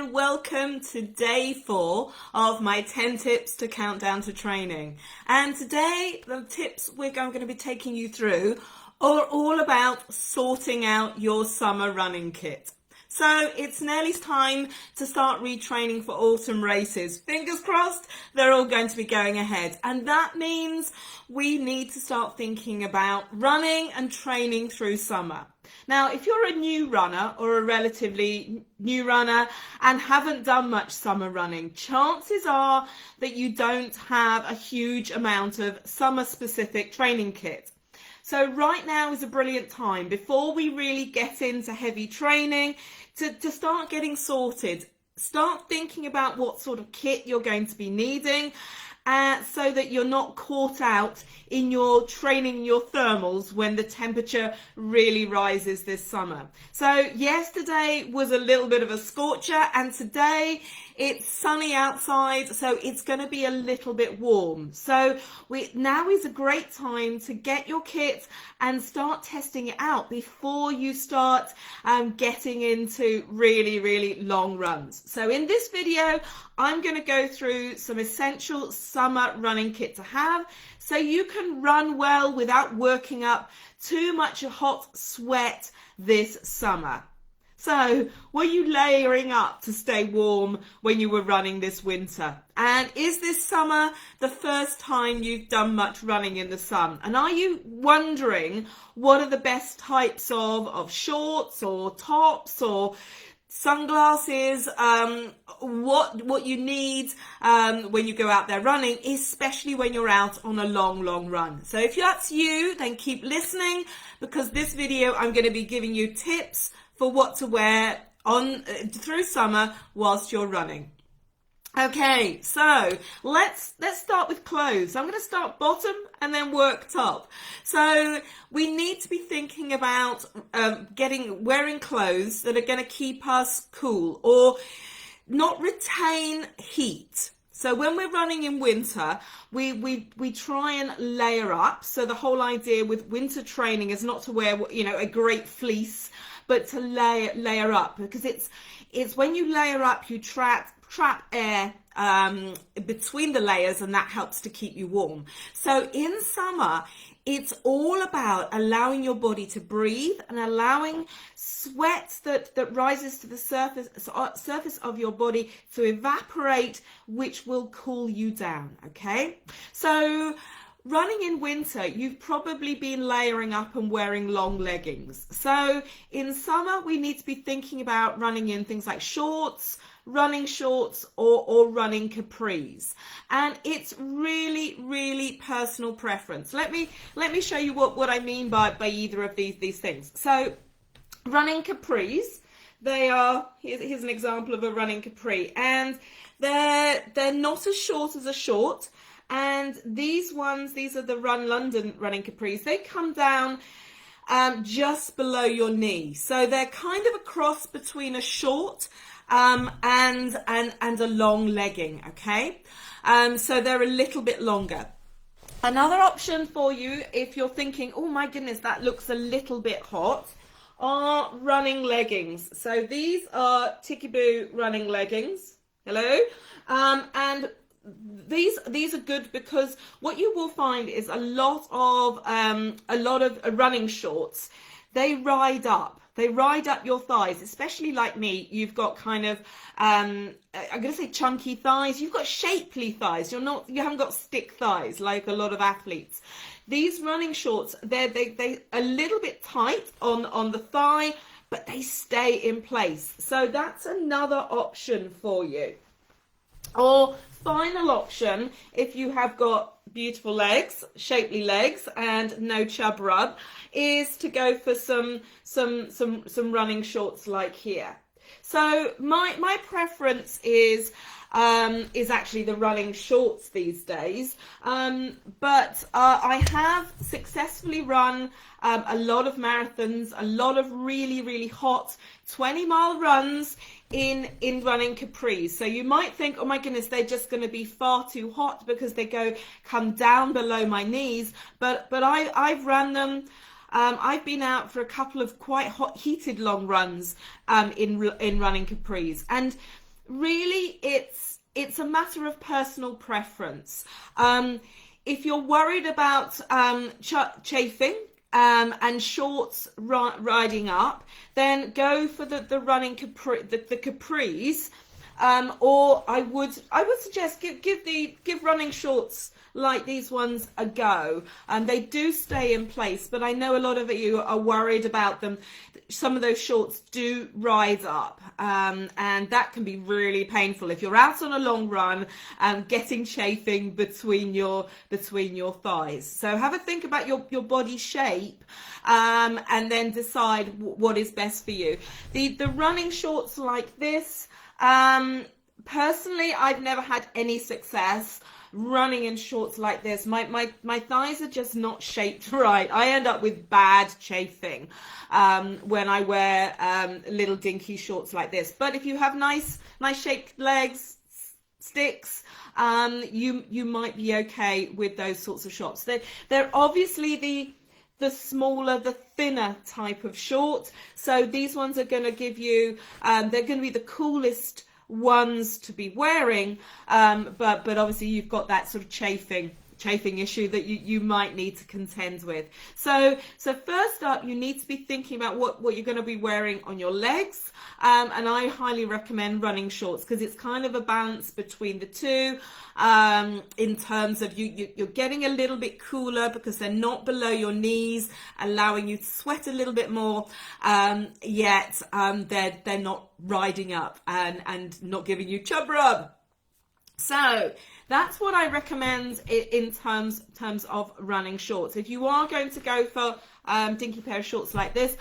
and welcome to day 4 of my 10 tips to countdown to training. And today the tips I'm going to be taking you through are all about sorting out your summer running kit. So it's nearly time to start retraining for autumn races. Fingers crossed, they're all going to be going ahead. And that means we need to start thinking about running and training through summer. Now, if you're a new runner or a relatively new runner and haven't done much summer running, chances are that you don't have a huge amount of summer-specific training kit. So right now is a brilliant time before we really get into heavy training to start getting sorted. Start thinking about what sort of kit you're going to be needing so that you're not caught out in your training, your thermals, when the temperature really rises this summer. So yesterday was a little bit of a scorcher, and today it's sunny outside, so it's going to be a little bit warm. So now is a great time to get your kit and start testing it out before you start getting into really long runs. So in this video, I'm going to go through some essential summer running kit to have so you can run well without working up too much hot sweat this summer. So, were you layering up to stay warm when you were running this winter? And is this summer the first time you've done much running in the sun? And are you wondering what are the best types of shorts or tops or sunglasses, what you need when you go out there running, especially when you're out on a long run. So if that's you, then keep listening, because this video I'm going to be giving you tips for what to wear on through summer whilst you're running. Okay, so let's start with clothes. I'm going to start bottom and then work top. So we need to be thinking about wearing clothes that are going to keep us cool or not retain heat. So when we're running in winter, we try and layer up. So the whole idea with winter training is not to wear, a great fleece, but to layer up, because it's when you layer up, you trap air between the layers, and that helps to keep you warm. So in summer, it's all about allowing your body to breathe and allowing sweat that rises to the surface of your body to evaporate, which will cool you down. Okay, so running in winter, you've probably been layering up and wearing long leggings. So in summer, we need to be thinking about running in things like shorts, running shorts, or running capris. And it's really personal preference. Let me show you what I mean by either of these things. So running capris, here's an example of a running capri, and they're not as short as a short. And these are the Run London running capris. They come down just below your knee. So they're kind of a cross between a short and a long legging, okay? So they're a little bit longer. Another option for you, if you're thinking, oh my goodness, that looks a little bit hot, are running leggings. So these are Tickaboo running leggings. Hello? And these are good because what you will find is a lot of running shorts, they ride up your thighs, especially like me. You've got kind of I'm going to say chunky thighs. You've got shapely thighs. You haven't got stick thighs like a lot of athletes. These running shorts, they're a little bit tight on the thigh, but they stay in place. So that's another option for you. Or final option, if you have got beautiful legs, shapely legs, and no chub rub, is to go for some running shorts like here. So my preference is actually the running shorts these days, but I have successfully run a lot of marathons, a lot of really hot 20-mile runs in running capris. So you might think, oh my goodness, they're just going to be far too hot because they come down below my knees, but I've run them. I've been out for a couple of quite hot, heated long runs in running capris, and really it's a matter of personal preference. If you're worried about chafing and shorts riding up, then go for the running the capris. Or I would suggest give running shorts like these ones a go. They do stay in place, but I know a lot of you are worried about them. Some of those shorts do rise up, and that can be really painful if you're out on a long run and getting chafing between your thighs. So have a think about your body shape, and then decide what is best for you. The running shorts like this, personally, I've never had any success running in shorts like this. My thighs are just not shaped right. I end up with bad chafing when I wear little dinky shorts like this. But if you have nice shaped legs, sticks, you might be okay with those sorts of shorts. They're obviously the smaller, the thinner type of short. So these ones are going to give you, they're going to be the coolest ones to be wearing, but obviously you've got that sort of chafing issue that you might need to contend with. So first up, you need to be thinking about what you're going to be wearing on your legs, and I highly recommend running shorts because it's kind of a balance between the two, in terms of you're getting a little bit cooler because they're not below your knees, allowing you to sweat a little bit more, yet they're not riding up and not giving you chub rub. So that's what I recommend in terms of running shorts. If you are going to go for dinky pair of shorts like this,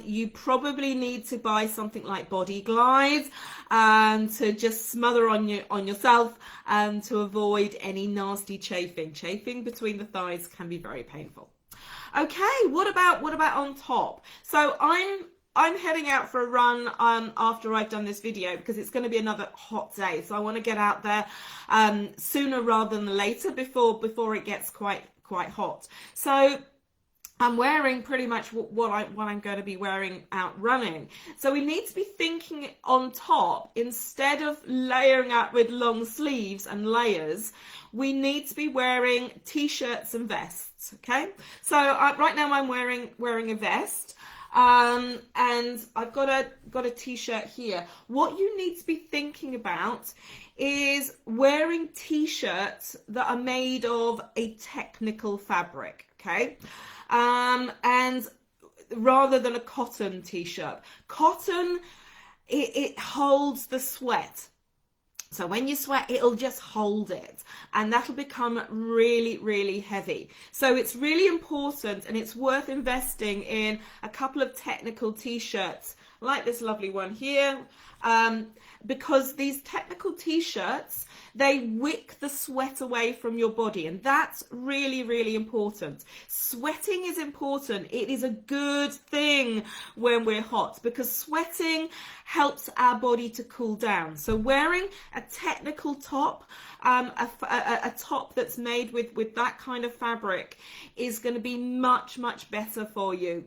you probably need to buy something like Body Glide, to just smother on yourself and to avoid any nasty chafing. Chafing between the thighs can be very painful. Okay, what about on top? So I'm heading out for a run after I've done this video because it's going to be another hot day. So I want to get out there sooner rather than later before it gets quite hot. So I'm wearing pretty much what I'm going to be wearing out running. So we need to be thinking on top, instead of layering up with long sleeves and layers, we need to be wearing t-shirts and vests. Okay, so right now I'm wearing a vest. And I've got a t-shirt here. What you need to be thinking about is wearing t-shirts that are made of a technical fabric, okay? And rather than a cotton t-shirt. Cotton, it holds the sweat. So when you sweat, it'll just hold it, and that'll become really, really heavy. So it's really important, and it's worth investing in a couple of technical t-shirts like this lovely one here, because these technical t-shirts, they wick the sweat away from your body, and that's really, really important. Sweating is important. It is a good thing when we're hot because sweating helps our body to cool down. So wearing a technical top, a top that's made with that kind of fabric is going to be much, much better for you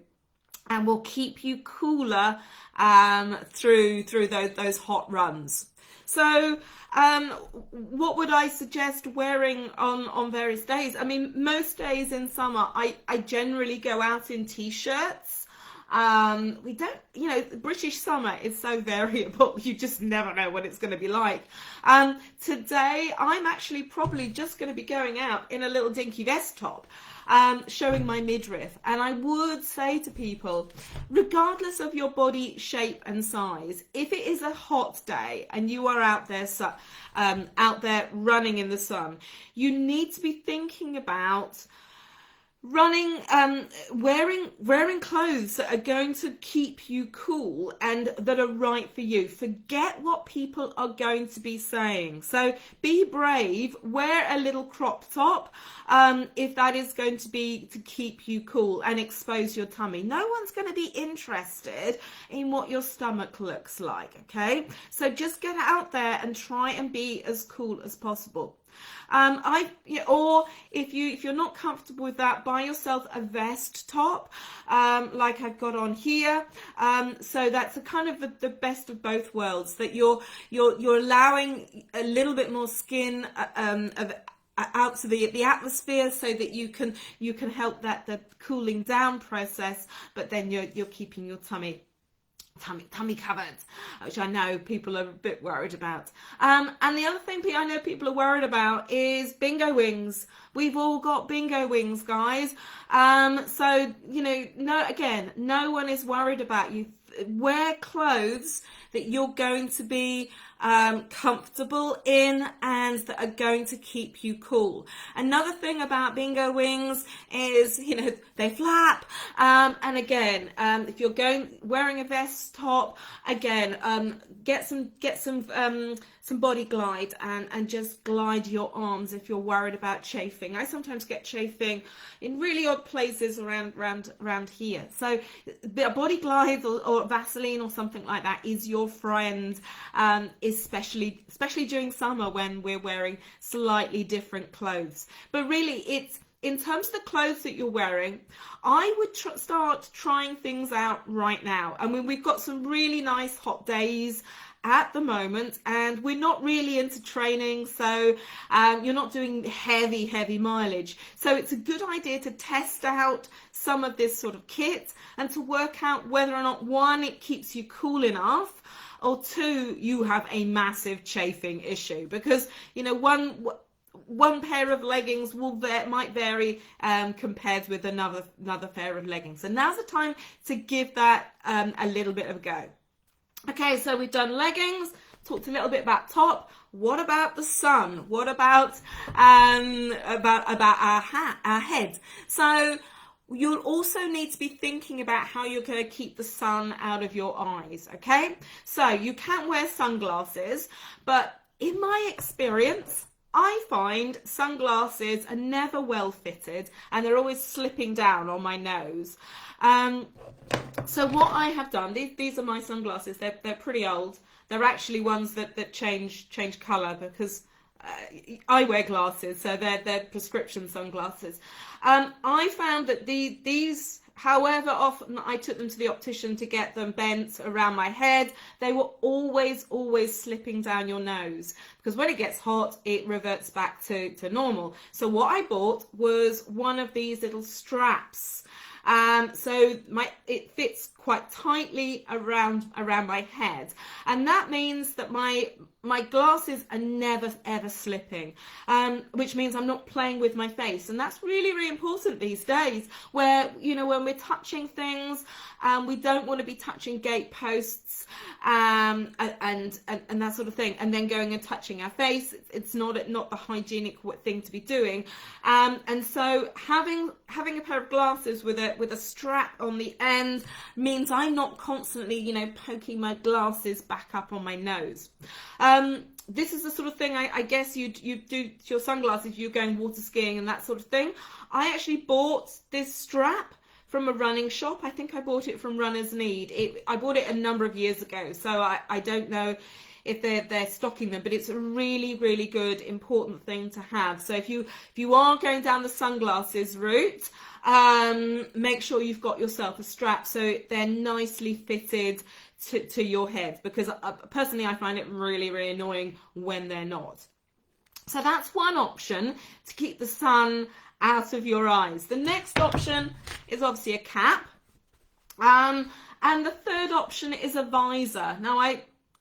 and will keep you cooler through those hot runs. So what would I suggest wearing on various days? I mean, most days in summer, I generally go out in t-shirts. We don't, British summer is so variable. You just never know what it's going to be like. Today, I'm actually probably just going to be going out in a little dinky vest top, showing my midriff. And I would say to people, regardless of your body shape and size, if it is a hot day and you are out there running in the sun, you need to be thinking about running, wearing clothes that are going to keep you cool and that are right for you. Forget what people are going to be saying. So be brave, wear a little crop top if that is going to be to keep you cool and expose your tummy. No one's going to be interested in what your stomach looks like, okay? So just get out there and try and be as cool as possible. Or if you're not comfortable with that, buy yourself a vest top, like I've got on here. So that's a kind of the best of both worlds, that you're allowing a little bit more skin out to the atmosphere, so that you can help the cooling down process, but then you're keeping your tummy covered, which I know people are a bit worried about. And the other thing I know people are worried about is bingo wings. We've all got bingo wings, guys. So no one is worried about you. Wear clothes that you're going to be comfortable in and that are going to keep you cool. Another thing about bingo wings is, they flap. And again, if you're wearing a vest top, again, get some body glide and just glide your arms if you're worried about chafing. I sometimes get chafing in really odd places around here. So a body glide or Vaseline or something like that is your friend, especially during summer when we're wearing slightly different clothes. But really, it's in terms of the clothes that you're wearing, I would start trying things out right now. I mean, we've got some really nice hot days at the moment, and we're not really into training, so you're not doing heavy mileage. So it's a good idea to test out some of this sort of kit and to work out whether or not, one, it keeps you cool enough, or two, you have a massive chafing issue. Because one pair of leggings might vary compared with another pair of leggings. And now's the time to give that a little bit of a go. Okay, so we've done leggings, talked a little bit about top. What about the sun? What about our head? So you'll also need to be thinking about how you're going to keep the sun out of your eyes, okay? So you can wear sunglasses, but in my experience, I find sunglasses are never well fitted and they're always slipping down on my nose. So what I have done, these are my sunglasses. They're pretty old. They're actually ones that change colour because I wear glasses, so they're prescription sunglasses. I found that these, however often I took them to the optician to get them bent around my head, they were always slipping down your nose, because when it gets hot, it reverts back to normal. So what I bought was one of these little straps. So it fits quite tightly around my head, and that means that my glasses are never ever slipping, which means I'm not playing with my face. And that's really important these days, where when we're touching things, we don't want to be touching gate posts and that sort of thing, and then going and touching our face. It's not the hygienic thing to be doing. And so having a pair of glasses with a strap on the end means I'm not constantly poking my glasses back up on my nose. This is the sort of thing I guess you do to your sunglasses if you're going water skiing and that sort of thing. I actually bought this strap from a running shop. I think I bought it from Runner's Need. I bought it a number of years ago, so I don't know if they're stocking them, but it's a really good, important thing to have. So if you are going down the sunglasses route, make sure you've got yourself a strap so they're nicely fitted to your head, because personally I find it really annoying when they're not. So that's one option to keep the sun out of your eyes. The next option is obviously a cap, and the third option is a visor. Now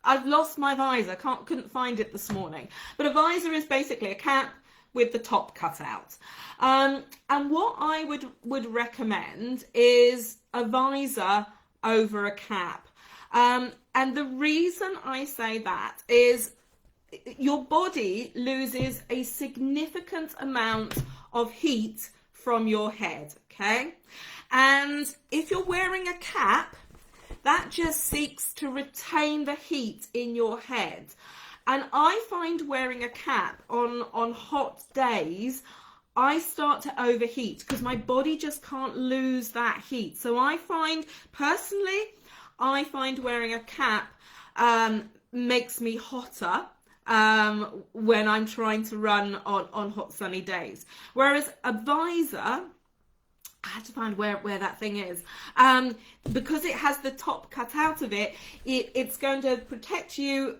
I've lost my visor, couldn't find it this morning, but a visor is basically a cap with the top cut out. And what I would recommend is a visor over a cap. And the reason I say that is your body loses a significant amount of heat from your head, okay? And if you're wearing a cap, that just seeks to retain the heat in your head. And I find wearing a cap on hot days, I start to overheat because my body just can't lose that heat. So I find wearing a cap makes me hotter when I'm trying to run on hot sunny days. Whereas a visor, I had to find where that thing is. Because it has the top cut out of it, it's going to protect you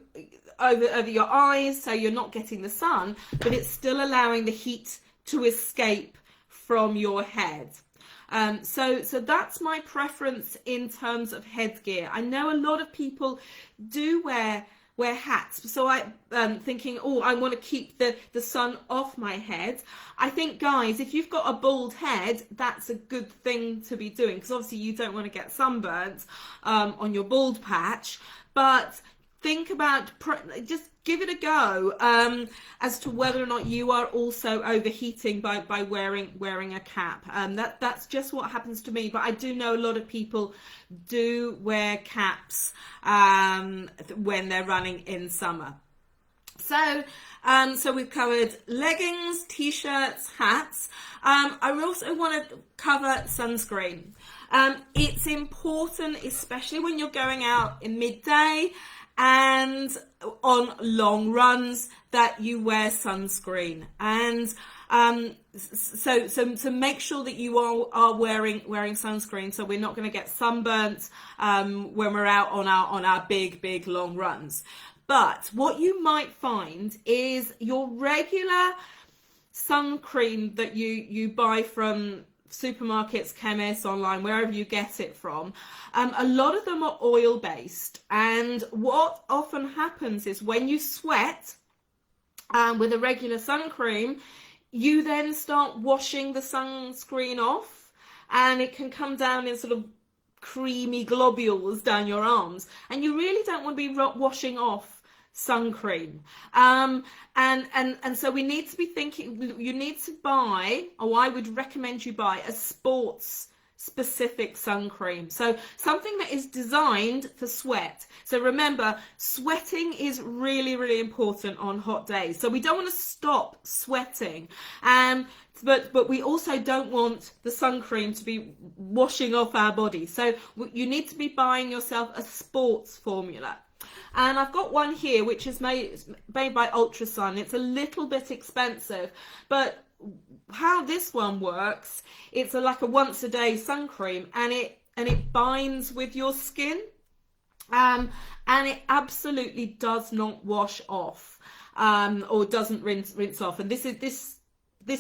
over your eyes, so you're not getting the sun, but it's still allowing the heat to escape from your head. So that's my preference in terms of headgear. I know a lot of people do wear hats, so I'm thinking, oh, I want to keep the sun off my head. I think, guys, if you've got a bald head, that's a good thing to be doing, because obviously you don't want to get sunburnt on your bald patch, but think about, just give it a go as to whether or not you are also overheating by wearing a cap. That's just what happens to me, but I do know a lot of people do wear caps when they're running in summer. So we've covered leggings, t-shirts, hats. I also want to cover sunscreen. It's important, especially when you're going out in midday and on long runs, that you wear sunscreen. And so make sure that you are wearing sunscreen, so we're not going to get sunburnt when we're out on our big long runs. But what you might find is your regular sun cream that you buy from supermarkets, chemists, online, wherever you get it from, a lot of them are oil based, and what often happens is when you sweat with a regular sun cream, you then start washing the sunscreen off, and it can come down in sort of creamy globules down your arms, and you really don't want to be washing off sun cream. And so we need to be thinking, you need to buy, or I would recommend you buy, a sports specific sun cream, so something that is designed for sweat. So remember, sweating is really important on hot days, so we don't want to stop sweating, but we also don't want the sun cream to be washing off our body, so you need to be buying yourself a sports formula. And I've got one here which is made by Ultra Sun. It's a little bit expensive, but how this one works, it's like a once a day sun cream, and it binds with your skin, and it absolutely does not wash off, or doesn't rinse off. And this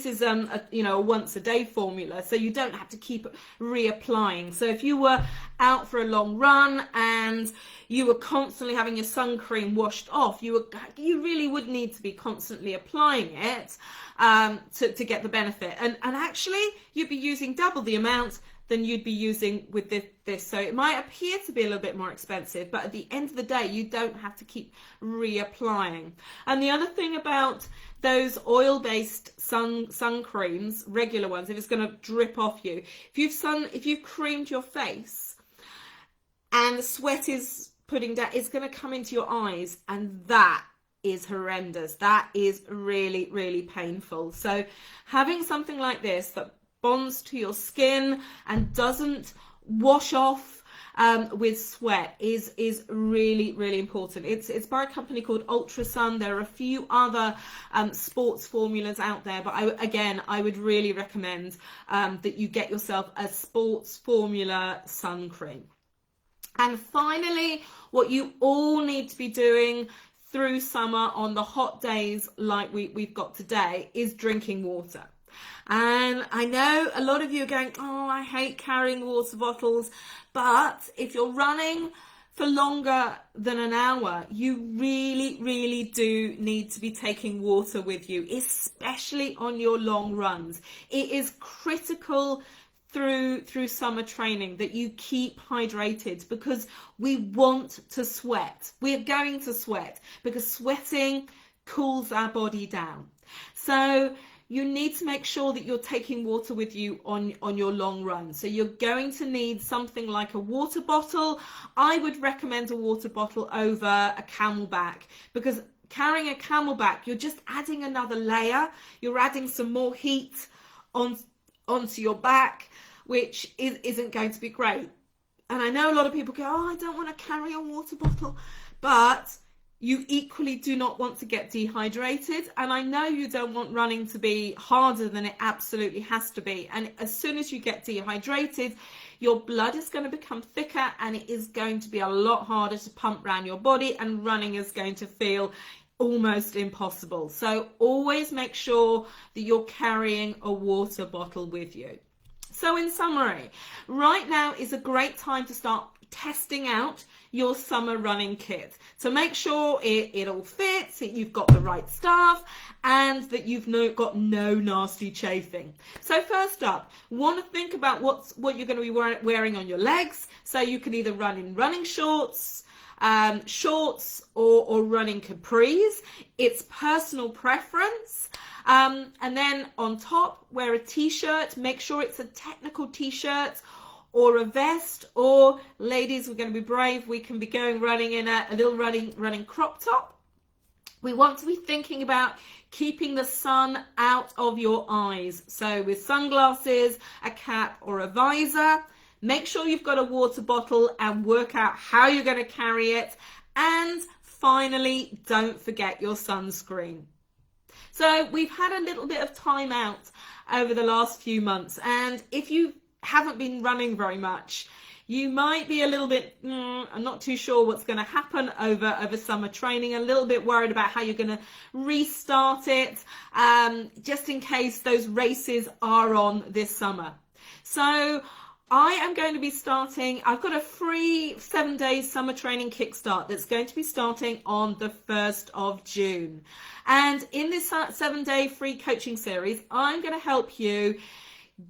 is a once a day formula, so you don't have to keep reapplying. So if you were out for a long run and you were constantly having your sun cream washed off, you really would need to be constantly applying it to get the benefit. And actually, you'd be using double the amount than you'd be using with this. So it might appear to be a little bit more expensive, but at the end of the day, you don't have to keep reapplying. And the other thing about those oil-based sun creams, regular ones, if it's going to drip off you, if you've creamed your face and the sweat is putting down, it's going to come into your eyes, and that is horrendous. That is really painful. So having something like this that bonds to your skin and doesn't wash off with sweat is really important. It's by a company called Ultra Sun. There are a few other sports formulas out there, but I would really recommend that you get yourself a sports formula sun cream. And finally, what you all need to be doing through summer on the hot days like we've got today is drinking water. And I know a lot of you are going, oh, I hate carrying water bottles, but if you're running for longer than an hour, you really do need to be taking water with you, especially on your long runs. It is critical through summer training that you keep hydrated, because we want to sweat. We're going to sweat because sweating cools our body down. So you need to make sure that you're taking water with you on your long run. So you're going to need something like a water bottle. I would recommend a water bottle over a Camelback, because carrying a Camelback, you're just adding another layer. You're adding some more heat onto your back, which isn't going to be great. And I know a lot of people go, oh, I don't want to carry a water bottle, but You equally do not want to get dehydrated, and I know you don't want running to be harder than it absolutely has to be. And as soon as you get dehydrated, your blood is going to become thicker and it is going to be a lot harder to pump around your body, and running is going to feel almost impossible. So always make sure that you're carrying a water bottle with you. So in summary, right now is a great time to start testing out your summer running kit to make sure it all fits, that you've got the right stuff, and that you've got no nasty chafing. So first up, want to think about what you're going to be wearing on your legs. So you can either run in running shorts, or running capris. It's personal preference. And then on top, wear a t-shirt. Make sure it's a technical t-shirt or a vest, or ladies, we're going to be brave, we can be going running in a little running crop top. We want to be thinking about keeping the sun out of your eyes. So with sunglasses, a cap or a visor. Make sure you've got a water bottle and work out how you're going to carry it. And finally, don't forget your sunscreen. So we've had a little bit of time out over the last few months, and if you haven't been running very much, you might be a little bit, I'm not too sure what's going to happen over summer training, a little bit worried about how you're going to restart it, just in case those races are on this summer. So I am going to be starting, I've got a free 7-day summer training kickstart that's going to be starting on the 1st of June. And in this 7-day free coaching series, I'm going to help you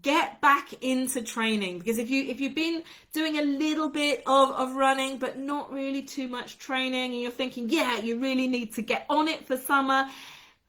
get back into training, because if you've been doing a little bit of running but not really too much training, and you're thinking, yeah, you really need to get on it for summer,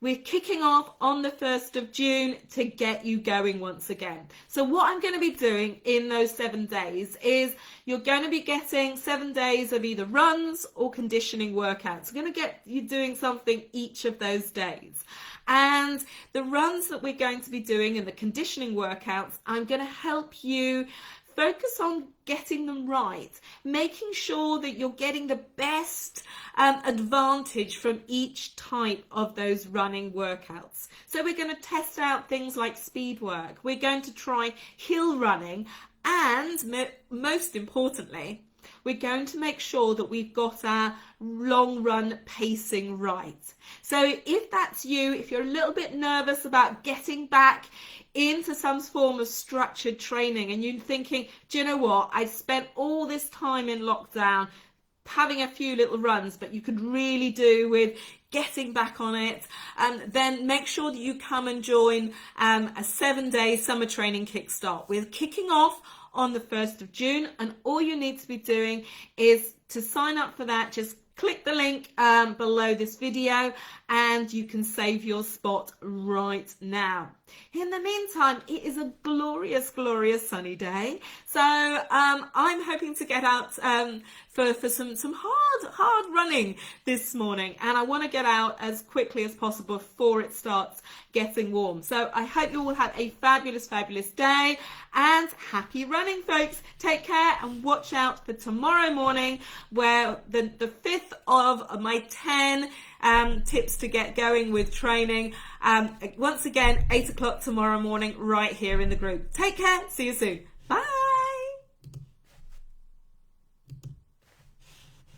we're kicking off on the 1st of June to get you going once again. So what I'm going to be doing in those 7 days is you're going to be getting 7 days of either runs or conditioning workouts. I'm going to get you doing something each of those days. And the runs that we're going to be doing and the conditioning workouts, I'm going to help you focus on getting them right, making sure that you're getting the best advantage from each type of those running workouts. So we're going to test out things like speed work. We're going to try hill running, and most importantly, we're going to make sure that we've got our long run pacing right. So if that's you, if you're a little bit nervous about getting back into some form of structured training, and you're thinking, do you know what, I've spent all this time in lockdown having a few little runs, but you could really do with getting back on it, then make sure that you come and join a 7-day summer training kickstart. We're kicking off on the 1st of June, and all you need to be doing is to sign up for that. Just click the link below this video and you can save your spot right now. In the meantime, it is a glorious, glorious sunny day. So I'm hoping to get out for some hard running this morning, and I want to get out as quickly as possible before it starts getting warm. So I hope you all have a fabulous, fabulous day, and happy running, folks. Take care and watch out for tomorrow morning, where the 5th of my 10 tips to get going with training. Once again, 8 o'clock tomorrow morning, right here in the group. Take care. See you soon. Bye.